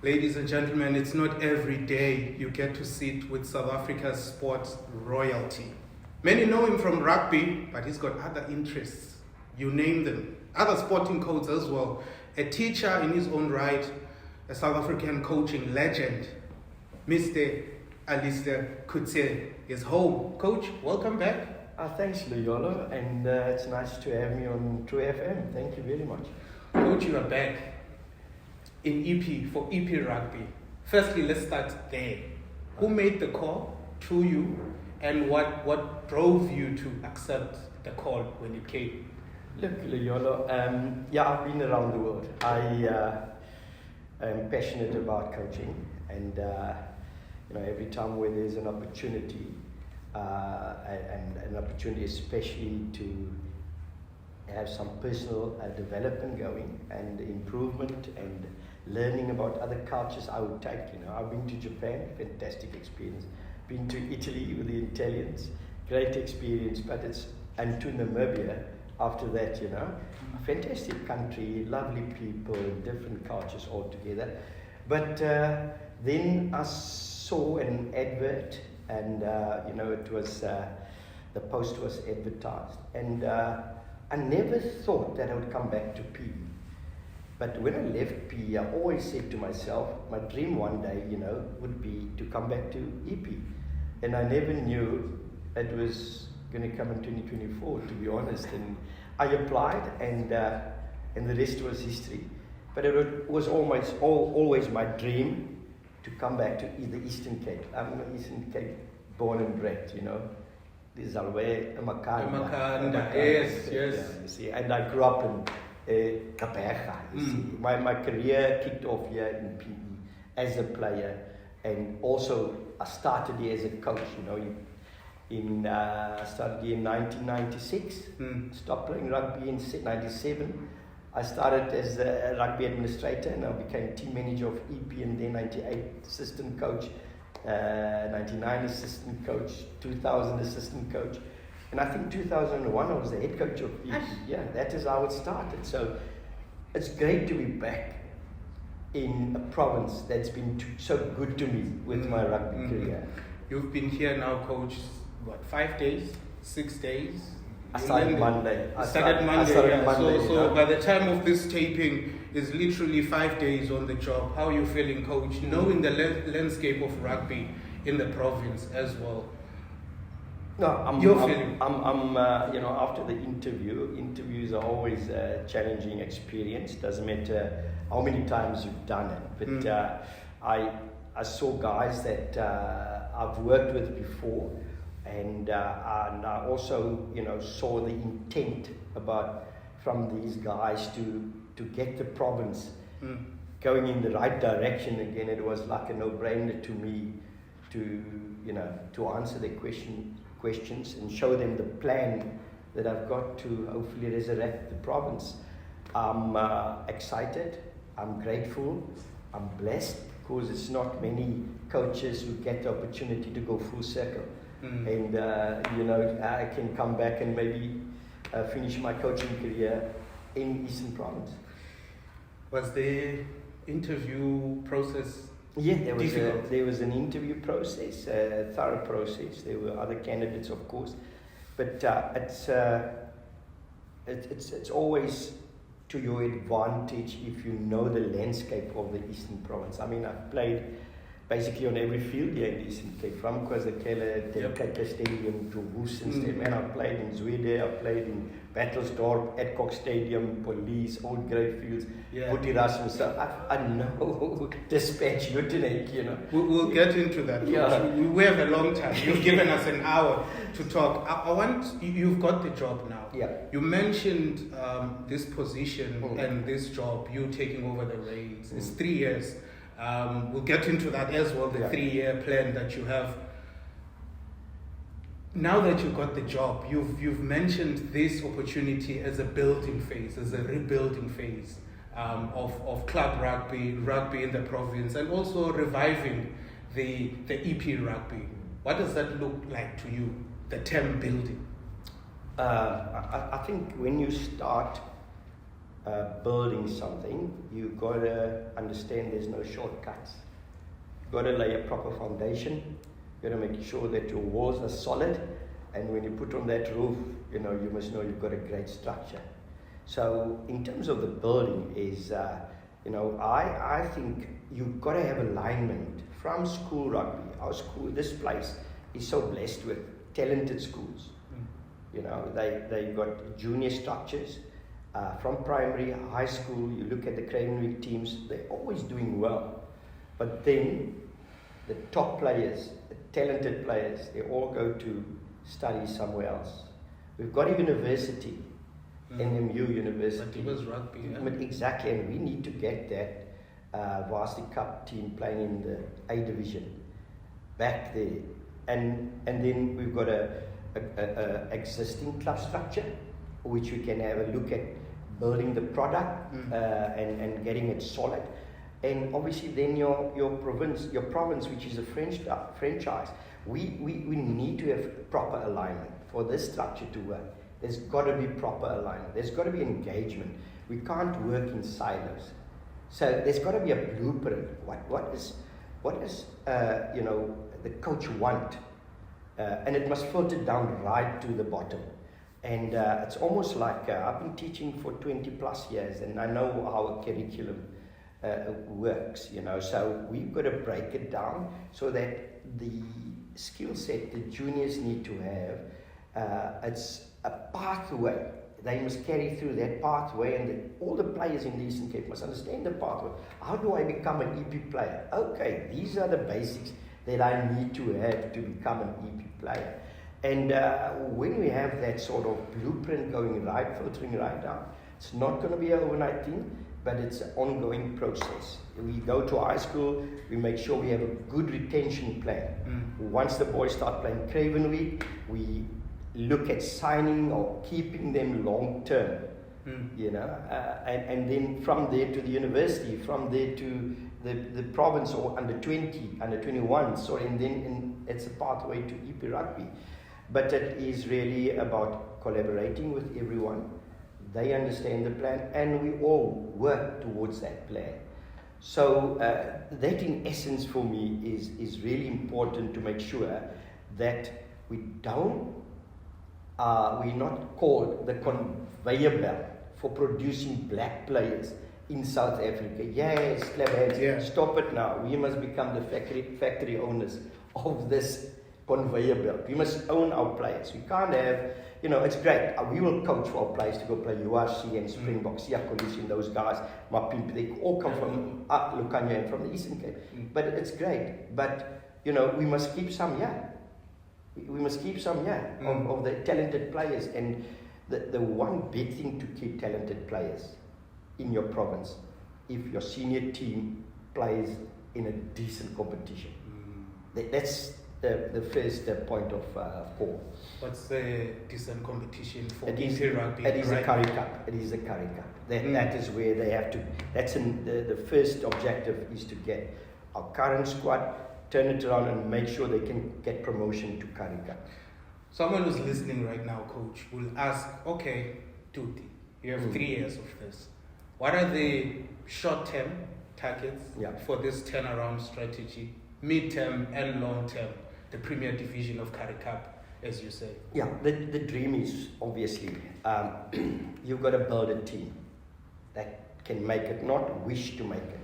Ladies and gentlemen, it's not every day you get to sit with South Africa's sports royalty. Many know him from rugby, but he's got other interests. You name them. Other sporting codes as well. A teacher in his own right, a South African coaching legend, Mr. Allister Coetzee is home. Coach, welcome back. Thanks, Luyolo, and it's nice to have me on truFM. Thank you very much. Coach, you are back in EP for EP Rugby. Firstly, let's start there. Who made the call to you, and what drove you to accept the call when it came? Look, Luyolo, I've been around the world. I am passionate about coaching, and every time where there's an opportunity, and an opportunity especially to have some personal development going and improvement and learning about other cultures, I would take. I've been to Japan, fantastic experience. Been to Italy with the Italians, great experience. And to Namibia after that, a fantastic country, lovely people, different cultures altogether. But then I saw an advert, and it was the post was advertised, and I never thought that I would come back to PE. But when I left PE, I always said to myself, my dream one day, would be to come back to EP. And I never knew it was going to come in 2024, to be honest. And I applied, and the rest was history. But it was always my dream to come back to the Eastern Cape. I'm Eastern Cape born and bred, This Allister Makanda, yes. Yeah, you see, and I grew up in Kapecha, you see. My career kicked off here in PE as a player, and also I started here as a coach, I started here in 1996, stopped playing rugby in 97. I started as a rugby administrator, and I became team manager of EP, and then 98 assistant coach, 99 assistant coach, 2000 assistant coach, and I think 2001 I was the head coach of EP. Yeah, that is how it started. So it's great to be back in a province that's been so good to me with my rugby career. You've been here now, coach, 5 days, 6 days? I started Monday. So by the time of this taping, is literally 5 days on the job. How are you feeling, coach? Knowing the landscape of rugby in the province as well. No, I'm feeling. I'm after the interviews are always a challenging experience. Doesn't matter how many times you've done it. But I saw guys that I've worked with before. And I also, saw the intent from these guys to get the province going in the right direction again. It was like a no-brainer to me to answer their questions and show them the plan that I've got to hopefully resurrect the province. I'm excited. I'm grateful. I'm blessed, because it's not many coaches who get the opportunity to go full circle. And I can come back and maybe finish my coaching career in Eastern Province. Was the interview process? Yeah, there was an interview process, a thorough process. There were other candidates, of course, but it's always to your advantage if you know the landscape of the Eastern Province. I mean, I've played basically on every field here in Eastern Cape, from KwaZulu, Kaka Stadium to Woesten Stadium. And I've played in Zwede, I've played in Battlesdorp, Adcock Stadium, Police, all great fields, Boetie. So I know Dispatch, Uitenhage, We'll get into that. Yeah. We have a long time. You've given us an hour to talk. You've got the job now. Yeah. You mentioned this position and this job, you taking over the reins. It's 3 years. We'll get into that as well, the 3-year plan that you have. Now that you've got the job, you've mentioned this opportunity as a building phase, as a rebuilding phase of club rugby in the province, and also reviving the EP rugby. What does that look like to you, the term building? I think when you start building something, you've got to understand there's no shortcuts. You've got to lay a proper foundation. You've got to make sure that your walls are solid, and when you put on that roof, you must know you've got a great structure. So in terms of the building is, I think you've got to have alignment from school rugby. Our school, this place is so blessed with talented schools. They've got junior structures from primary, high school. You look at the Cravenwick teams, they're always doing well. But then the top players, the talented players, they all go to study somewhere else. We've got a university, NMU University. But it was rugby, yeah? Exactly, and we need to get that Varsity Cup team playing in the A division back there. And then we've got a existing club structure, which we can have a look at building the product and getting it solid. And obviously then your province, which is a franchise, we need to have proper alignment for this structure to work. There's got to be proper alignment. There's got to be engagement. We can't work in silos. So there's got to be a blueprint. What does the coach want? And it must filter down right to the bottom. And it's almost like I've been teaching for 20 plus years, and I know how a curriculum works, so we've got to break it down so that the skill set the juniors need to have, it's a pathway. They must carry through that pathway, and all the players in the Eastern Cape must understand the pathway. How do I become an EP player? Okay, these are the basics that I need to have to become an EP player. And when we have that sort of blueprint going right, filtering right down, it's not going to be an overnight thing, but it's an ongoing process. We go to high school, we make sure we have a good retention plan. Once the boys start playing Cravenwick, we look at signing or keeping them long term, and then from there to the university, from there to the province or under 20, under 21, and then it's a pathway to EP rugby. But it is really about collaborating with everyone. They understand the plan, and we all work towards that plan. So that in essence for me is really important to make sure that we're not called the conveyor belt for producing black players in South Africa. Yes, clever hands. Yeah. Stop it now. We must become the factory owners of this conveyor belt. We must own our players. We can't have, it's great. We will coach for our players to go play URC and Springboks, Siakolisi and those guys, Mapimpi. They all come from Lukanya and from the Eastern Cape. But it's great. But, we must keep some, We must keep some, of the talented players. And the one big thing to keep talented players in your province, if your senior team plays in a decent competition. That's the first point of call. What's the decent competition for rugby? It is a Currie Cup. It is a Currie Cup. That is where they have to. That's the first objective is to get our current squad, turn it around, and make sure they can get promotion to Currie Cup. Someone who's listening right now, coach, will ask, okay, Tuti, you have 3 years of this. What are the short-term targets for this turnaround strategy, mid-term and long-term, the Premier Division of Currie Cup, as you say? Yeah, the dream is obviously you've got to build a team that can make it, not wish to make it,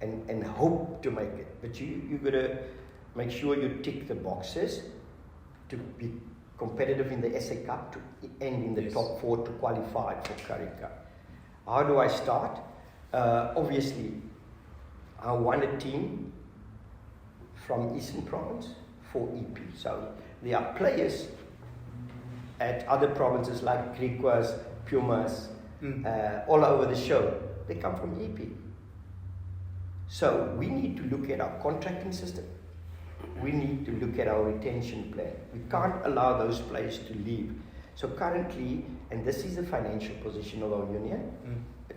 and hope to make it. But you've got to make sure you tick the boxes to be competitive in the SA Cup, to end in the top 4 to qualify for Currie Cup. How do I start? Obviously, I want a team from Eastern Province for EP. So there are players at other provinces like Griquas, Pumas, all over the show. They come from EP. So we need to look at our contracting system. We need to look at our retention plan. We can't allow those players to leave. So currently, and this is the financial position of our union,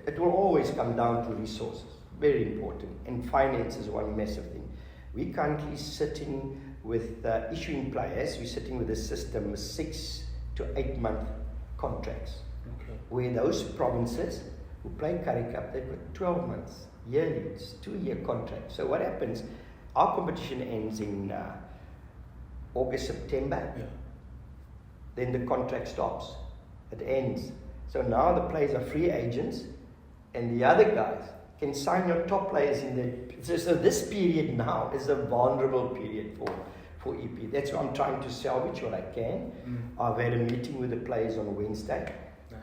it will always come down to resources, very important. And finance is one massive thing. We're currently sitting with issuing players, we're sitting with a system of 6 to 8 month contracts, where those provinces who play Currie Cup, they've got 12 months, yearly, it's 2-year contract. So what happens, our competition ends in August, September, then the contract stops, it ends. So now the players are free agents, and the other guys can sign your top players in the. So this period now is a vulnerable period for EP. That's why I'm trying to salvage what I can. I've had a meeting with the players on Wednesday.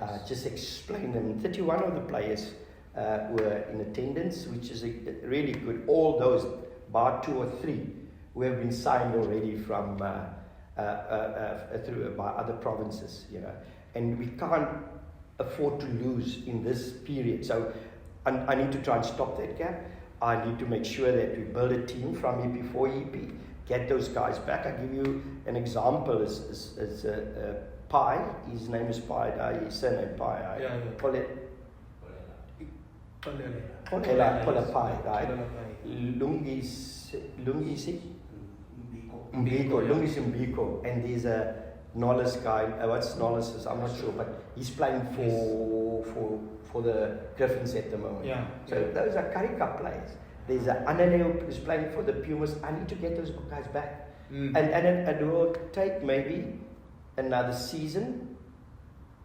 Nice. Just explain them. 31 of the players were in attendance, which is really good. All those, bar 2 or 3, who have been signed already from through by other provinces, you know. And we can't afford to lose in this period. So I need to try and stop that gap. I need to make sure that we build a team from EP for EP, get those guys back. I give you an example. Is Pai. His name is Pai. His surname Pai. Pola Pai, right? Lungisi Mbiko, and there's a Nollis guy. What's Nollis? I'm not sure, but he's playing for the Griffins at the moment. So those are Currie Cup players. There's an Ananeo who's playing for the Pumas. I need to get those guys back, and it will take maybe another season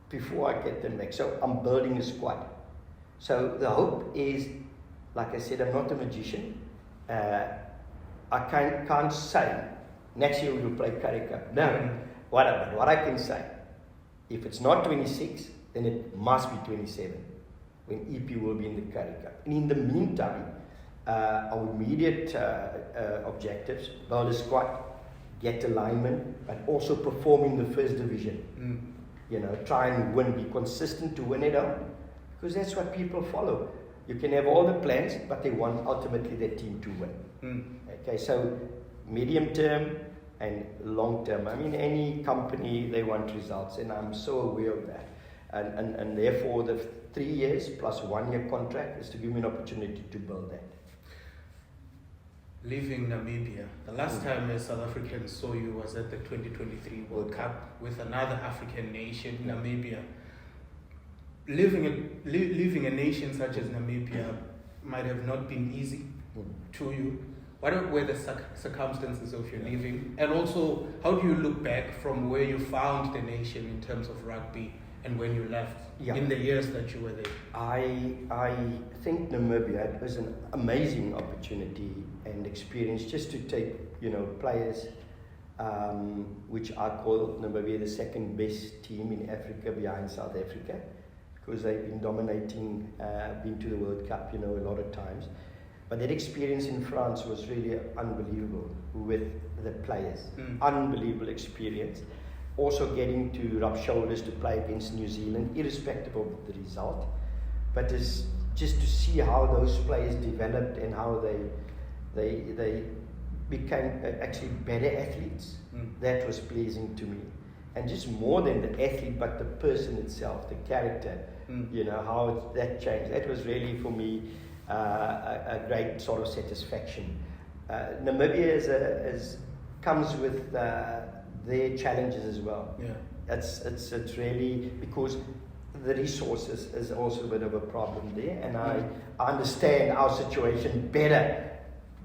before I get them back. So I'm building a squad. So the hope is, like I said, I'm not a magician. I can't say next year we will play Currie Cup. No. What I can say, if it's not 26, then it must be 27 when EP will be in the Currie Cup. And in the meantime, our immediate objectives, build a squad, get alignment, but also perform in the first division. You know, try and win, be consistent to win it all, because that's what people follow. You can have all the plans, but they want ultimately their team to win. Okay, so medium term and long term. I mean, any company, they want results, and I'm so aware of that. And therefore, the 3 years plus 1 year contract is to give me an opportunity to build that. Leaving Namibia, the last time a South African saw you was at the 2023 World Cup with another African nation, Namibia. Leaving a nation such as Namibia might have not been easy to you. What were the circumstances of your leaving? And also, how do you look back from where you found the nation in terms of rugby and when you left in the years that you were there? I think Namibia, it was an amazing opportunity and experience just to take, you know, players, which I call Namibia the second best team in Africa behind South Africa, because they've been dominating, been to the World Cup, you know, a lot of times. But that experience in France was really unbelievable with the players. Unbelievable experience. Also getting to rub shoulders to play against New Zealand, irrespective of the result. But it's just to see how those players developed and how they became actually better athletes. That was pleasing to me. And just more than the athlete, but the person itself, the character, you know, how that changed. That was really, for me, a great sort of satisfaction. Namibia comes with their challenges as well. It's really, because the resources is also a bit of a problem there, and I understand our situation better,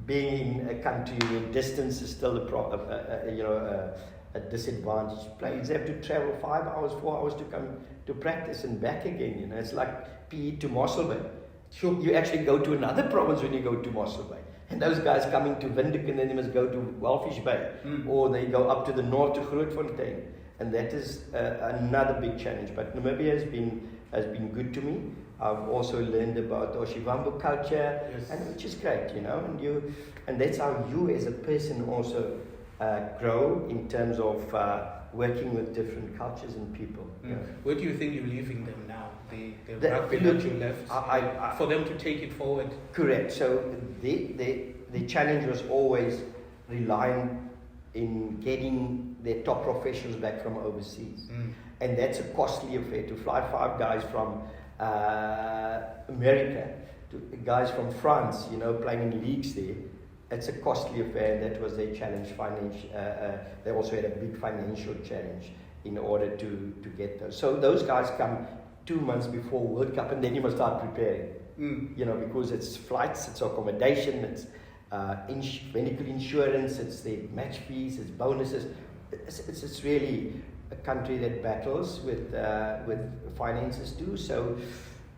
being in a country where distance is still a disadvantage. Players have to travel 5 hours, 4 hours to come to practice and back again. You know, it's like PE to Mossel Bay. Sure, you actually go to another province when you go to Mossel Bay. And those guys coming to Windhoek, and then they must go to Walvis Bay, or they go up to the north to Grootfontein, and that is another big challenge. But Namibia has been good to me. I've also learned about the Oshivambo culture, and which is great, you know. And that's how you, as a person, also grow in terms of working with different cultures and people. Where do you think you're leaving them now? The rugby that you left, for them to take it forward? Correct. So the challenge was always relying in getting their top professionals back from overseas. And that's a costly affair, to fly 5 guys from America, to guys from France, you know, playing in leagues there. It's a costly affair. That was their challenge. They also had a big financial challenge in order to get those. So those guys come 2 months before World Cup, and then you must start preparing. You know, because it's flights, it's accommodation, it's medical insurance, it's the match fees, it's bonuses. It's really a country that battles with finances too. So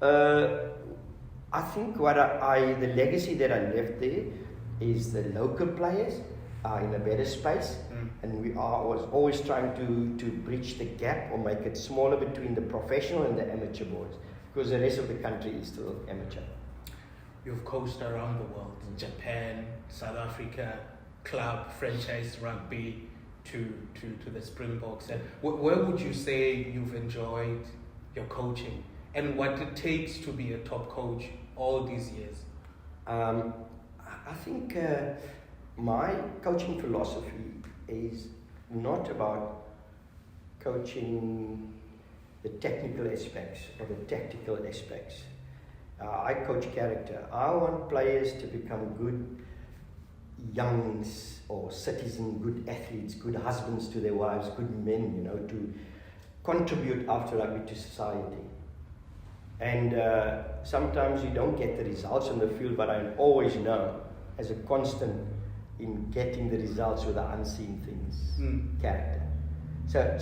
I think the legacy that I left there is the local players are in a better space, and we was always trying to bridge the gap or make it smaller between the professional and the amateur boys, because the rest of the country is still amateur. You've coached around the world, Japan, South Africa, club, franchise rugby, to the Springboks. And where would you say you've enjoyed your coaching, and what it takes to be a top coach all these years? I think my coaching philosophy is not about coaching the technical aspects or the tactical aspects. I coach character. I want players to become good youngs or citizens, good athletes, good husbands to their wives, good men, you know, to contribute after rugby to society. And sometimes you don't get the results on the field, but I always know as a constant in getting the results with the unseen things, character. So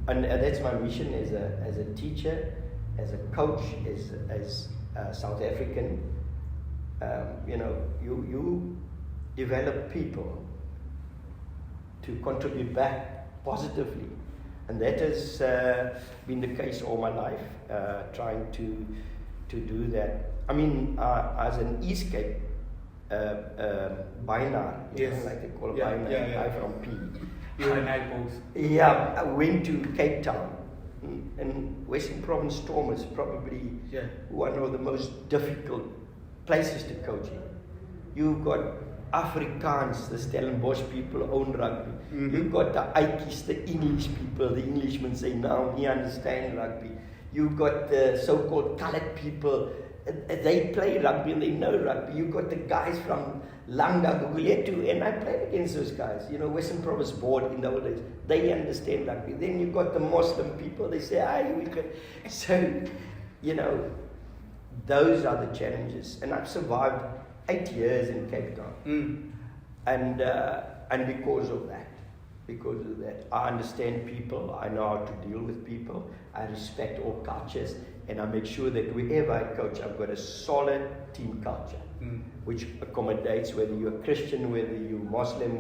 that's my mission as a teacher, as a coach, as South African. You know, you develop people to contribute back positively, and that has been the case all my life. Trying to do that. I mean, as an East Cape Bainar, like they call it Bainar, I'm from P. You and I both. Yeah, I went to Cape Town. And Western Province Storm is probably one of the most difficult places to coach in. You've got Afrikaans, the Stellenbosch people own rugby. You've got the Aikies, the English people. The Englishmen say, now we understand rugby. You've got the so-called colored people. They play rugby and they know rugby. You've got the guys from Langa, Guguletu, and I played against those guys. You know, Western Province board in the old days. They understand rugby. Then you've got the Muslim people. They say, we can. So, you know, those are the challenges. And I've survived 8 years in Cape Town. And because of that, I understand people. I know how to deal with people. I respect all cultures. And I make sure that wherever I coach, I've got a solid team culture, which accommodates whether you're Christian, whether you're Muslim,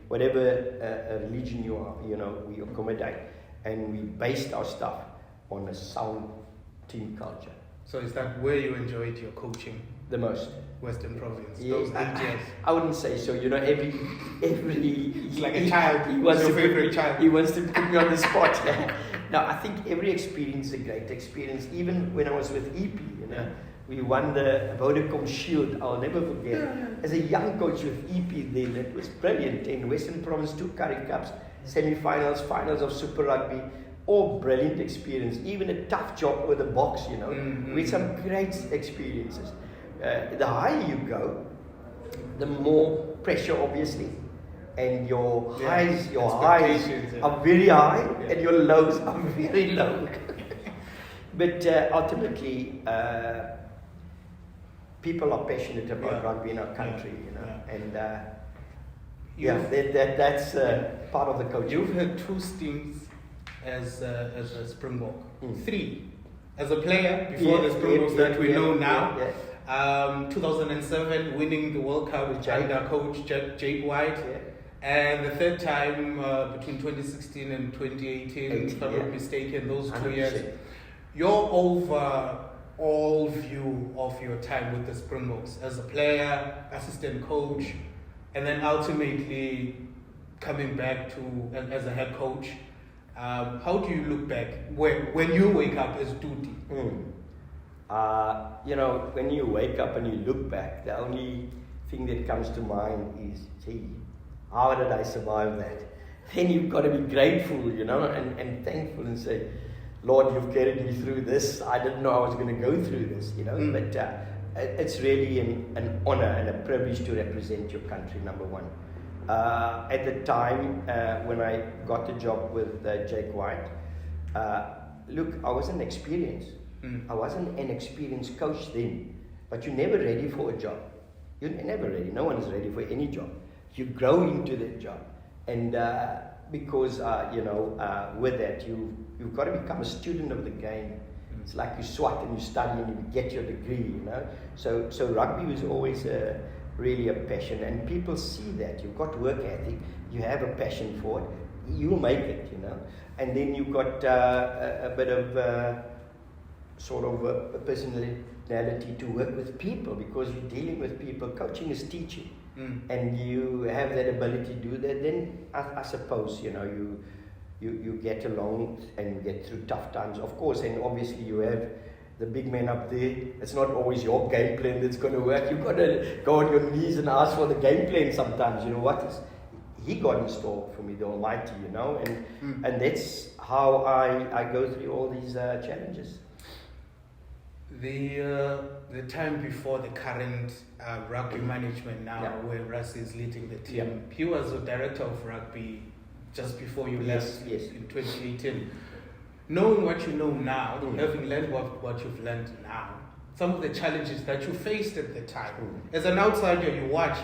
whatever religion you are, you know, we accommodate. And we based our stuff on a sound team culture. So is that where you enjoyed your coaching? The most. Western Province, yeah, those 8 years. I wouldn't say so. You know, every it's like a child. He wants your favorite child. He wants to put me on the spot. No, I think every experience is a great experience. Even when I was with EP, you know, we won the Vodacom Shield. I'll never forget. As a young coach with EP, then it was brilliant. In Western Province, 2 Currie Cups, semi-finals, finals of Super Rugby. All brilliant experience. Even a tough job with the box, you know, with some great experiences. The higher you go, the more pressure, obviously, and your highs are very high, and your lows are very low. But ultimately, people are passionate about rugby in our country, you know, and that's part of the coaching. You've had 2 stints as a Springbok, 3 as a player before the Springboks that we know now. 2007 winning the World Cup under coach Jake White, and the third time between 2016 and 2018, if I'm not mistaken, those 2 years. Your overall view of your time with the Springboks as a player, assistant coach, and then ultimately coming back to as a head coach. How do you look back when you wake up as duty? You know, when you wake up and you look back, the only thing that comes to mind is, gee, how did I survive that? Then you've got to be grateful, you know, and thankful and say, Lord, you've carried me through this. I didn't know I was going to go through this, you know. But it's really an honor and a privilege to represent your country, number one. At the time when I got the job with Jake White, look, I wasn't experienced. I wasn't an experienced coach then, but you're never ready for a job. You're never ready. No one is ready for any job. You grow into that job, and because with that, you've got to become a student of the game. It's like you SWAT and you study and you get your degree, So rugby was always really a passion, and people see that. You've got work ethic, you have a passion for it, you'll make it, And then you've got a bit of sort of a personality to work with people, because you're dealing with people. Coaching is teaching, and you have that ability to do that. Then I suppose you get along and get through tough times, of course, and obviously you have the big man up there. It's not always your game plan that's going to work. You've got to go on your knees and ask for the game plan sometimes. What is He got in store for me, the Almighty, and that's how I go through all these challenges. The time before the current rugby management now, where Russ is leading the team, he was the director of rugby just before you left in 2018. Knowing what you know now, having learned what you've learned now, some of the challenges that you faced at the time. As an outsider, you watch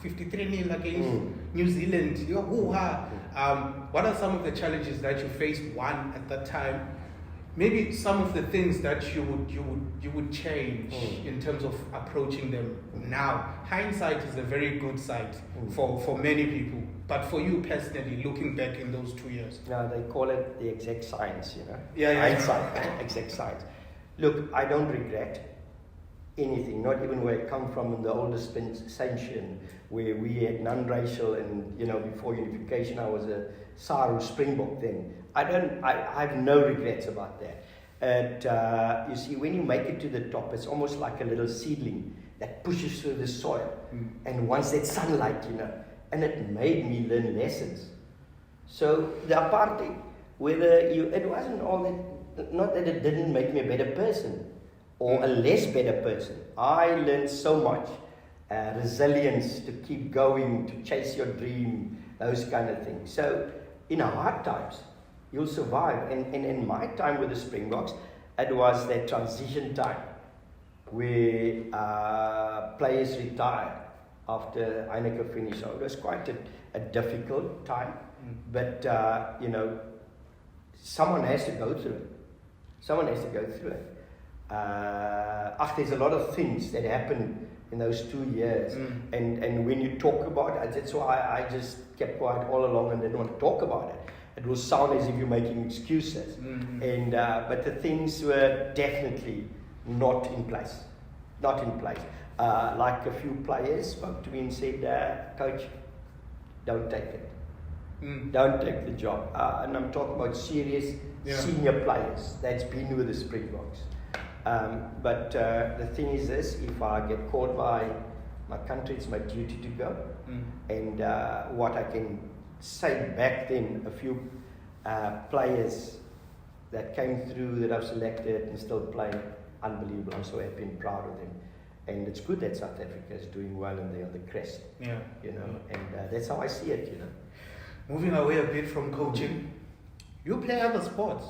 53-0 against New Zealand. What are some of the challenges that you faced at that time? Maybe some of the things that you would change in terms of approaching them now. Hindsight is a very good sight for many people, but for you personally, looking back in those 2 years. Yeah, they call it the exact science, Hindsight, exact science. Look, I don't regret anything, not even where I come from in the old dispensation, where we had non-racial, and before unification I was a Saru Springbok then. I have no regrets about that. And you see, when you make it to the top, it's almost like a little seedling that pushes through the soil and wants that sunlight, and it made me learn lessons. So the apartheid, it wasn't all that, not that it didn't make me a better person or a less better person. I learned so much, resilience to keep going, to chase your dream, those kind of things. So in hard times, you'll survive. And in my time with the Springboks, it was that transition time where players retired after Heineke finished. So it was quite a difficult time. But, someone has to go through it. There's a lot of things that happened in those 2 years. And when you talk about it, that's why I just kept quiet all along and didn't want to talk about it. It will sound as if you're making excuses. And but the things were definitely not in place. Like a few players spoke to me and said, Coach, don't take it. Don't take the job. And I'm talking about serious senior players that's been with the Springboks. But the thing is this, if I get called by my country, it's my duty to go. And what I can say back then, a few players that came through that I've selected and still playing, unbelievable. I'm so happy and proud of them. And it's good that South Africa is doing well and they're on the crest. And that's how I see it, Moving away a bit from coaching, you play other sports.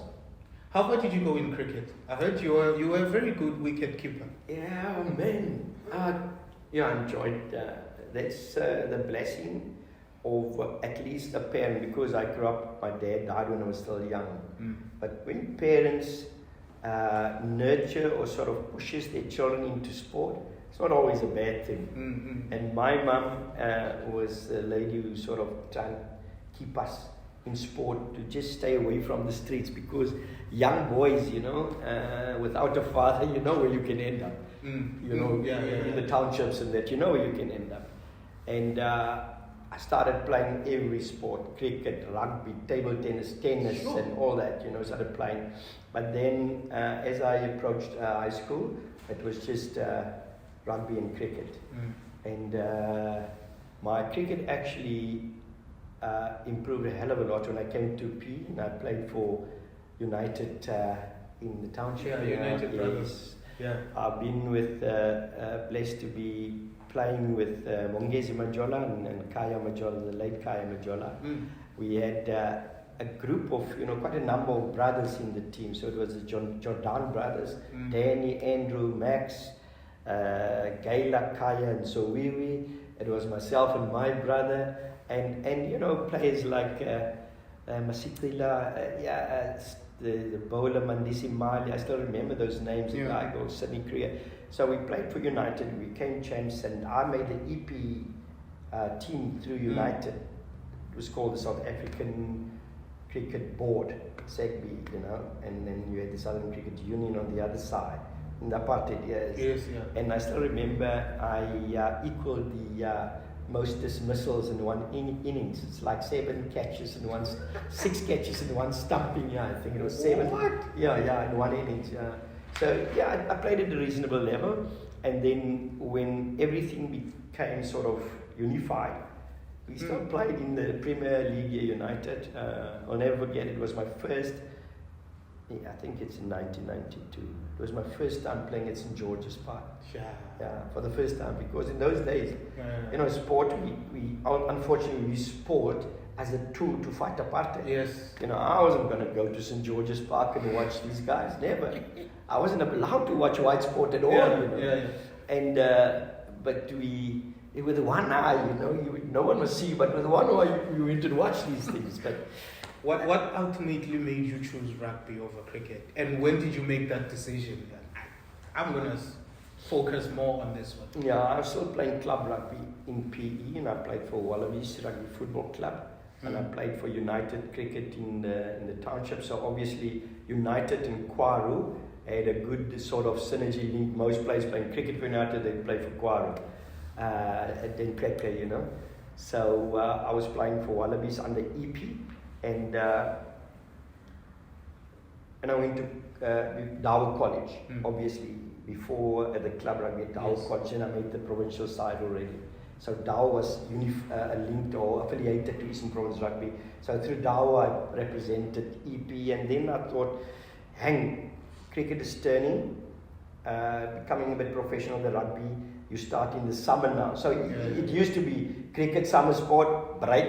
How far did you go in cricket? I heard you were a very good wicket keeper. Yeah, man. I enjoyed. That's the blessing of at least a parent, because I grew up. My dad died when I was still young. But when parents nurture or sort of pushes their children into sport, it's not always a bad thing. And my mum was a lady who sort of tried to keep us in sport, to just stay away from the streets, because young boys, without a father, where you can end up. In the townships and that, where you can end up. And I started playing every sport: cricket, rugby, table tennis, and all that, started playing. But then as I approached high school, it was just rugby and cricket. And my cricket actually improved a hell of a lot when I came to P, and I played for United in the township. United Brothers. I've been with blessed to be playing with Mongezi Majola and Kaya Majola, the late Kaya Majola. We had a group of, quite a number of brothers in the team. So it was the Jordan brothers, Danny, Andrew, Max, Gaila, Kaya, and Sowiwi. It was myself and my brother, and players like Masitila, the bowler Mandisi Mali. I still remember those names. The guy called Sydney Korea. So we played for United. We became champs, and I made the EP team through United. It was called the South African Cricket Board, SACB, and then you had the Southern Cricket Union on the other side in the apartheid years. Yes, yeah. And I still remember I equaled the most dismissals in one innings. It's like 7 catches in one, 6 catches in one stumping. I think it was 7. What? Yeah, in one innings. Yeah. So I played at a reasonable level, and then when everything became sort of unified, we still played in the Premier League United. I'll never forget, it was my first, I think it's in 1992. It was my first time playing at St. George's Park. Yeah, for the first time, because in those days, sport, we unfortunately use sport as a tool to fight apartheid. Yes. I wasn't going to go to St. George's Park and watch these guys, never. I wasn't allowed to watch white sport at all. And, but it with one eye, no one must see, but with one eye you went and watch these things. But what ultimately made you choose rugby over cricket, and when did you make that decision? I'm gonna focus more on this one. Yeah, I was still playing club rugby in PE, and I played for Wallabies Rugby Football Club, and I played for United Cricket in the township. So obviously United and Kwaru had a good sort of synergy link. Most players playing cricket for United, they play for Kwaru. Then Peke, So I was playing for Wallabies under EP, and I went to Dower College, obviously, before the club rugby at Dower College, and I made the provincial side already. So Dower was linked or affiliated to Eastern Province Rugby. So through Dower I represented EP, and then I thought, cricket is turning, becoming a bit professional, the rugby. You start in the summer now. So it used to be cricket, summer sport, break.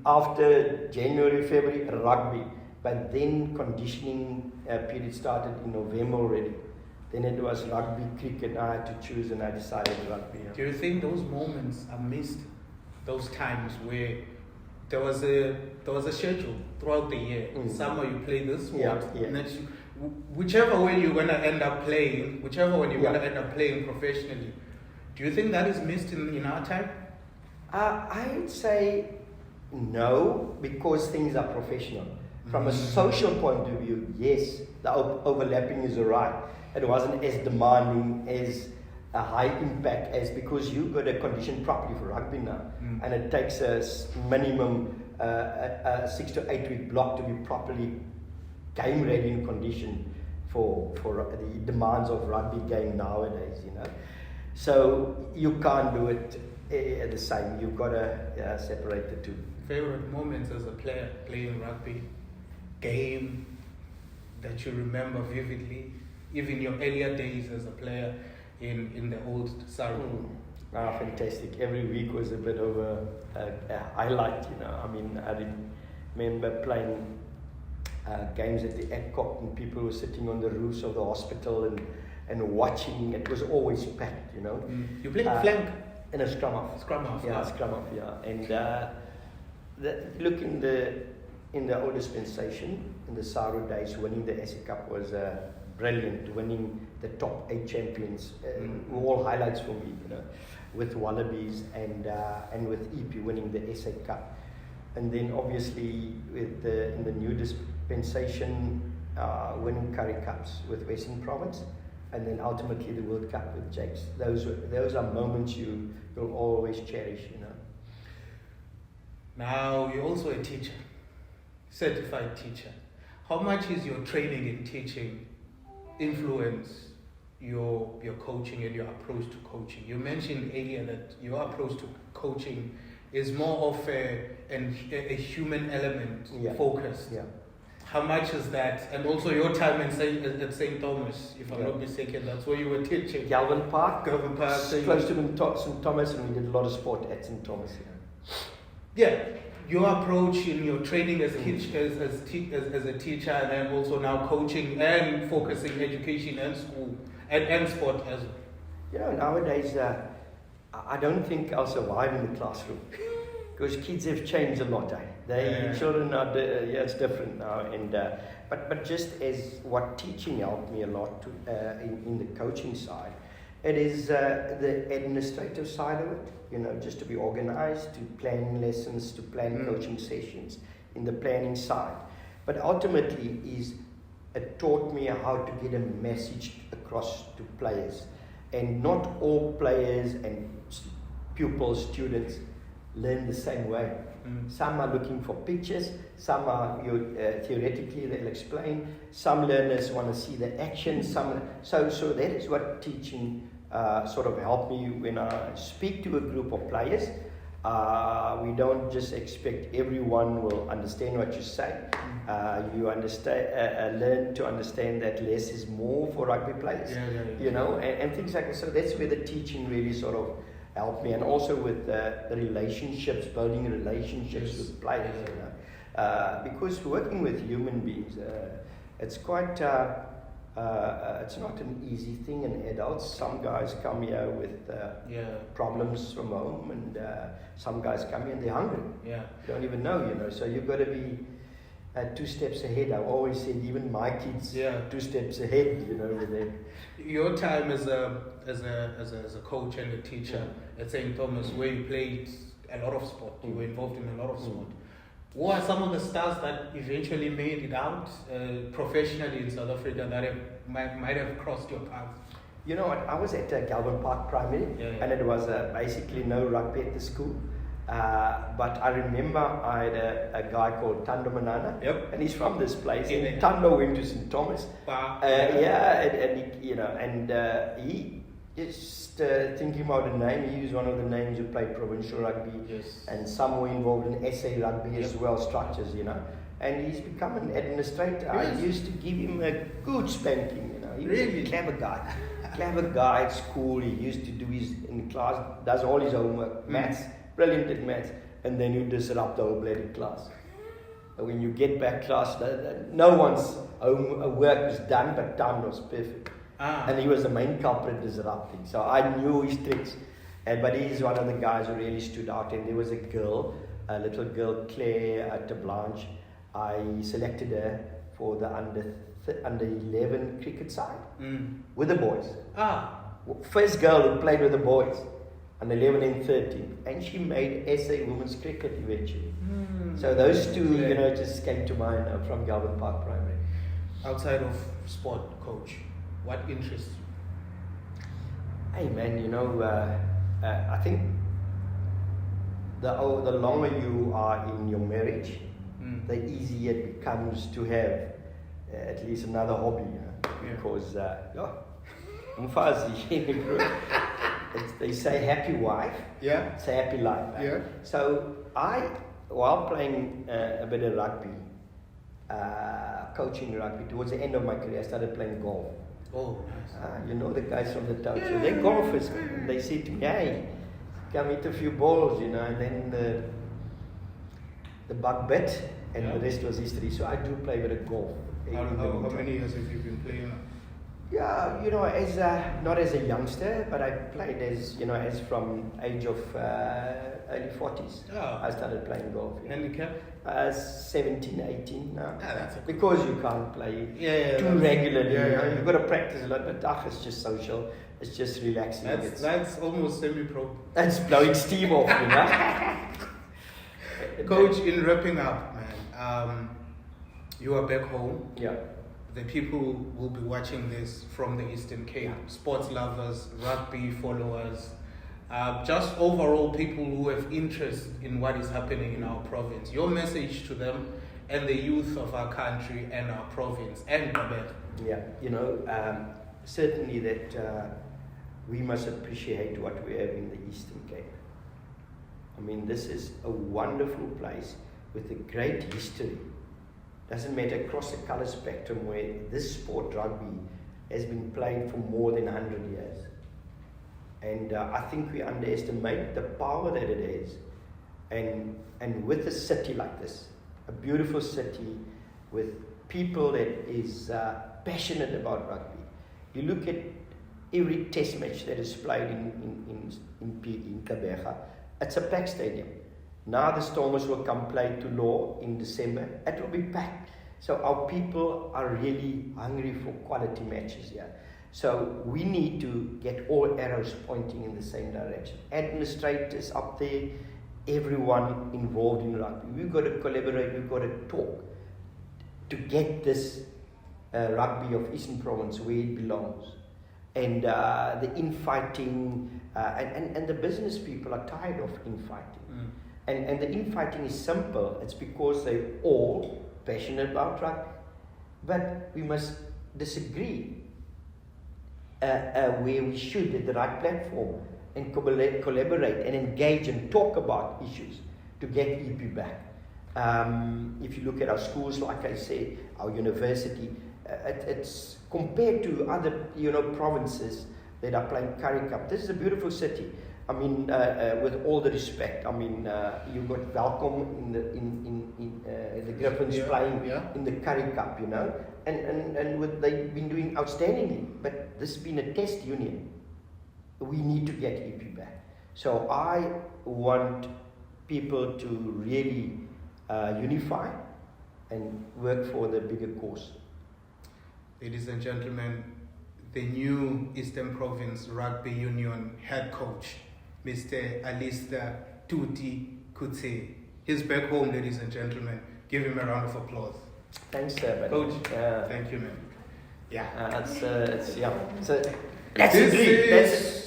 After January, February, rugby. But then conditioning period started in November already. Then it was rugby, cricket. I had to choose, and I decided rugby. Do you think those moments are missed? Those times where there was a schedule throughout the year. Summer you play this sport. Next whichever way you're gonna end up playing, professionally. Do you think that is missed in our time? I'd say no, because things are professional. From a social point of view, yes, the overlapping is alright. It wasn't as demanding, as a high impact as, because you've got to condition properly for rugby now, and it takes a minimum a 6 to 8 week block to be properly game ready and conditioned for the demands of rugby game nowadays. So you can't do it the same. You've got to separate the two. Favorite moments as a player playing rugby, game that you remember vividly, even your earlier days as a player in the old Saru? Fantastic. Every week was a bit of a highlight. I remember playing games at the Adcock, and people were sitting on the roofs of the hospital and watching. It was always packed, You played flank? In a scrum half. Scrum half. Yeah, scrum half, yeah. And look, in the old dispensation, in the Saru days, winning the SA Cup was brilliant. Winning the top 8 champions were all highlights for me, with Wallabies and with EP winning the SA Cup. And then obviously in the new dispensation, winning Currie Cups with Western Province, and then ultimately the World Cup with Jakes. Those are moments you'll always cherish, Now you're also a teacher, certified teacher. How much is your training in teaching influence your coaching and your approach to coaching? You mentioned earlier that your approach to coaching is more of a human element focused. Yeah. How much is that? And also your time at St. Thomas, if I'm not mistaken, that's where you were teaching. Galvin Park. Close to St. Thomas, and we did a lot of sport at St. Thomas. Yeah. your approach in your training as a teacher, and then also now coaching and focusing education and school and sport as well. You know, nowadays, I don't think I'll survive in the classroom because kids have changed a lot. Children are, it's different now. And but just as what teaching helped me a lot in the coaching side, it is the administrative side of it. You know, just to be organized, to plan lessons, to plan coaching sessions in the planning side. But ultimately, it taught me how to get a message across to players. And not all players and pupils, students, learn the same way. Some are looking for pictures, some are theoretically they'll explain, some learners want to see the action, so that is what teaching sort of helped me when I speak to a group of players. We don't just expect everyone will understand what you say. You understand, learn to understand that less is more for rugby players. You know, and things like that. So that's where the teaching really sort of helped me, and also with the relationships, building relationships with players. You know, because working with human beings, it's quite. It's not an easy thing in adults. Some guys come here with problems from home, and some guys come here and they're hungry. You don't even know, you know. So you've got to be 2 steps ahead. I always said, even my kids, 2 steps ahead, you know, with them. Your time as a coach and a teacher at St. Thomas, where you played a lot of sport, you were involved in a lot of sport. What are some of the stars that eventually made it out professionally in South Africa that might have crossed your path? You know what, I was at Galvin Park Primary, and it was basically no rugby at the school. But I remember I had a guy called Tando Manana, and he's from this place. And Tando went to St. Thomas. He just thinking about the name, he was one of the names who played provincial rugby, and some were involved in SA rugby as well, structures, you know. And he's become an administrator. I used to give him a good spanking, you know. He was a clever guy at school. He used to do in class, does all his homework, maths, brilliant at maths, and then you disrupt the whole bloody class. And when you get back class, no one's work was done, but done was perfect. And he was the main culprit disrupting. So I knew his tricks. But he's one of the guys who really stood out. And there was a girl, a little girl, Claire Blanche. I selected her for the under 11 cricket side with the boys. First girl who played with the boys, under 11 and 13. And she made SA women's cricket eventually. So those two, you know, just came to mind from Galvin Park Primary. Outside of sport, coach, what interests you? Hey man, you know, I think the longer you are in your marriage, the easier it becomes to have at least another hobby. Because, they say happy wife, it's a happy life. So while playing a bit of rugby, coaching rugby, towards the end of my career, I started playing golf. Oh, nice. You know the guys from the town, so they're golfers. And they say to me, hey, come hit a few balls, you know, and then the bug bit, and the rest was history. So I do play a bit of golf. How many years have you been playing? Yeah, you know, as not as a youngster, but I played as from age of early 40s. I started playing golf. Handicap? 17, 18 now. That's because you can't play too regularly. You know? You've got to practice a lot, but it's just social. It's just relaxing. That's almost semi-pro. That's blowing steam off, you know. Coach, in wrapping up, man, you are back home. The people will be watching this from the Eastern Cape, sports lovers, rugby followers, just overall people who have interest in what is happening in our province. Your message to them and the youth of our country and our province and Quebec. You know, certainly that we must appreciate what we have in the Eastern Cape. I mean, this is a wonderful place with a great history. Doesn't matter across the colour spectrum, where this sport, rugby, has been played for more than 100 years. And I think we underestimate the power that it has. And with a city like this, a beautiful city with people that is passionate about rugby. You look at every test match that is played in Kabega, it's a packed stadium. Now the Stormers will come play to Law in December, it will be packed. So our people are really hungry for quality matches here. So we need to get all arrows pointing in the same direction. Administrators up there, everyone involved in rugby. We've got to collaborate, we've got to talk to get this rugby of Eastern Province where it belongs. And the infighting, and the business people are tired of infighting. And the infighting is simple. It's because they're all passionate about rugby. But we must disagree where we should at the right platform and collaborate and engage and talk about issues to get EP back. If you look at our schools, like I said, our university, it's compared to other provinces that are playing Currie Cup. This is a beautiful city. I mean, with all the respect, I mean, you've got Welkom in the Griffins playing in the Currie Cup, and they've been doing outstandingly. But this has been a test union. We need to get EP back. So I want people to really unify and work for the bigger cause. Ladies and gentlemen, the new Eastern Province Rugby Union head coach, Mr. Allister Coetzee. He's back home, ladies and gentlemen. Give him a round of applause. Thanks, sir. Coach, thank you, man. Yeah. So that's a dream.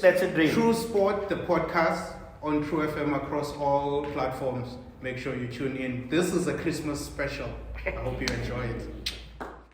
That's a dream. truSport, the podcast on True FM across all platforms. Make sure you tune in. This is a Christmas special. I hope you enjoy it.